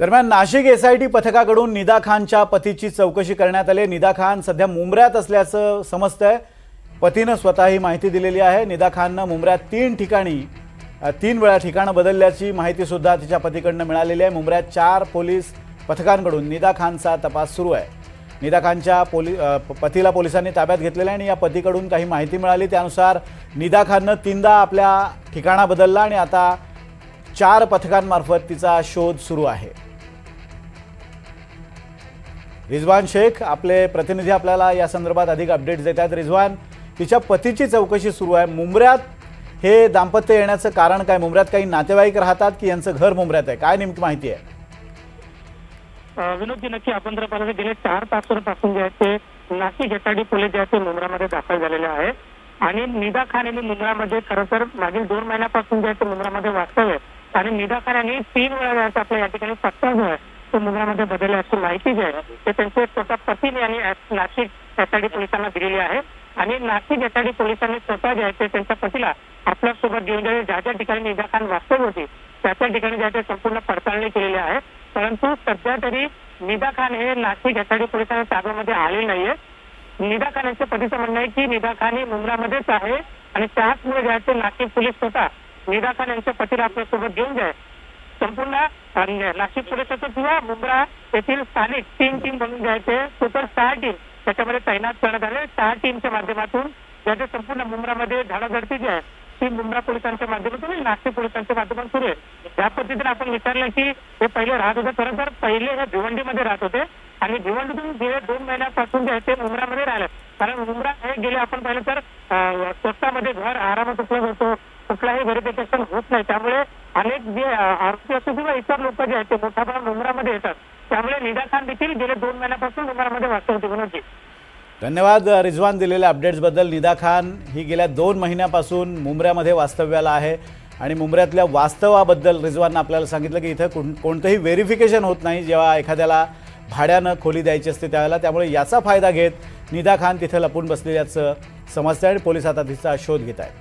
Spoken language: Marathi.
दरम्यान नाशिक एसआयटी पथकाकडून निदा खानच्या पतीची चौकशी करण्यात आली। निदा खान सध्या मुंब्र्यात असल्याचं समजतंय। पतीनं स्वतः ही माहिती दिलेली आहे। निदा खाननं मुंब्र्यात 3 वेळा ठिकाणं बदलल्याची माहिती सुद्धा तिच्या पतीकडनं मिळालेली आहे। मुंब्र्यात 4 पोलीस पथकांकडून निदा खानचा तपास सुरू आहे। निदा खानच्या पतीला पोलिसांनी ताब्यात घेतलेलं आहे आणि या पतीकडून काही माहिती मिळाली त्यानुसार निदा खाननं 3दा आपल्या ठिकाणा बदलला आणि आता 4 पथकांमार्फत तिचा शोध सुरू आहे। रिजवान शेख आपले प्रतिनिधी आपल्याला या संदर्भात अधिक अपडेट्स देत आहेत। रिजवान, तिच्या पतीची चौकशी सुरू आहे। मुंब्र्यात हे दाम्पत्य येण्याचं कारण काय? मुंब्र्यात काही नातेवाईक राहतात की यांचं घर मुंब्र्यात आहे? काय नेमकी माहिती आहे? विनोद जी, नक्की आपण जर पाहिलं गेले 4 तासांपासून जे आहे ते नाशिक एसआयटी पोलीस जे आहे ते मुंब्रामध्ये दाखल झालेले आहे आणि निदा खान यांनी मुंब्रामध्ये खरं तर मागील 2 महिन्यापासून जे आहे ते मुंब्रामध्ये वास्तव्य आहे आणि निदा खान यांनी 3 वेळा आपल्या या ठिकाणी पत्ता जो आहे तो मुंब्रामध्ये बदलल्याची माहिती जी आहे ते त्यांचे स्वतः पतीने आणि नाशिक एसआयटी पोलिसांना दिलेली आहे आणि नाशिक एसआयटी पोलिसांनी स्वतः जे आहे ते त्यांच्या पतीला आपल्यासोबत घेऊन ज्या ज्या ठिकाणी निदा खान वास्तव्य होती त्या ठिकाणी जे आहे ते संपूर्ण पडताळणी केलेली आहे। परंतु सध्या तरी निदा खान हे नाशिक एसआयटी पोलिसांच्या ताब्यामध्ये आले नाहीये। निदा खान यांच्या पतीचं म्हणणं आहे की निदा खान ही मुंब्रामध्येच आहे आणि त्याचमुळे जे आहे ते नाशिक पोलीस स्वतः निदा खान यांच्या पतीला आपल्यासोबत घेऊन जाय संपूर्ण नाशिक पोलिसाचं किंवा मुंब्रा येथील स्थानिक 3 टीम बनवून जायचे टोटल 6 टीम त्याच्यामध्ये तैनात करण्यात आले। 6 टीमच्या माध्यमातून ज्याचे संपूर्ण मुंब्रामध्ये धडाधडती जी आहे ती मुंब्रा पोलिसांच्या माध्यमातून आणि नाशिक पोलिसांच्या माध्यमातून सुरू आहे। त्या पद्धतीने आपण विचारलं की हे पहिले राहत होते, खरं तर पहिले हे भिवंडीमध्ये राहत होते आणि भिवंडीतून गेले 2 महिन्यापासून जे आहे ते मुंब्रामध्ये राहिले। कारण मुंब्रा हे गेले आपण पाहिलं तर स्वतःमध्ये घर आरामात उपलब्ध होतो, कुठलाही व्हेरिफिकेशन होत नाही, त्यामुळे अनेक जे आरोपी असो किंवा इतर लोक जे आहेत ते मोठ्या प्रमाणात मुंब्रामध्ये येतात। त्यामुळे निदा खान देखील गेले 2 महिन्यापासून मुंब्रामध्ये वास्तव्य होते। धन्यवाद रिजवान दिलेल्या अपडेट्सबद्दल। निदा खान ही गेल्या 2 महिन्यापासून मुंब्र्यामध्ये वास्तव्याला आहे आणि मुंब्र्यातल्या वास्तवाबद्दल रिजवाननं आपल्याला सांगितलं की इथं कोणतंही व्हेरिफिकेशन होत नाही जेव्हा एखाद्याला भाड्यानं खोली द्यायची असते त्यावेळेला, त्यामुळे याचा फायदा घेत निदा खान तिथे लपून बसलेल्याचं समजतं आणि पोलीस आता तिचा शोध घेत आहेत।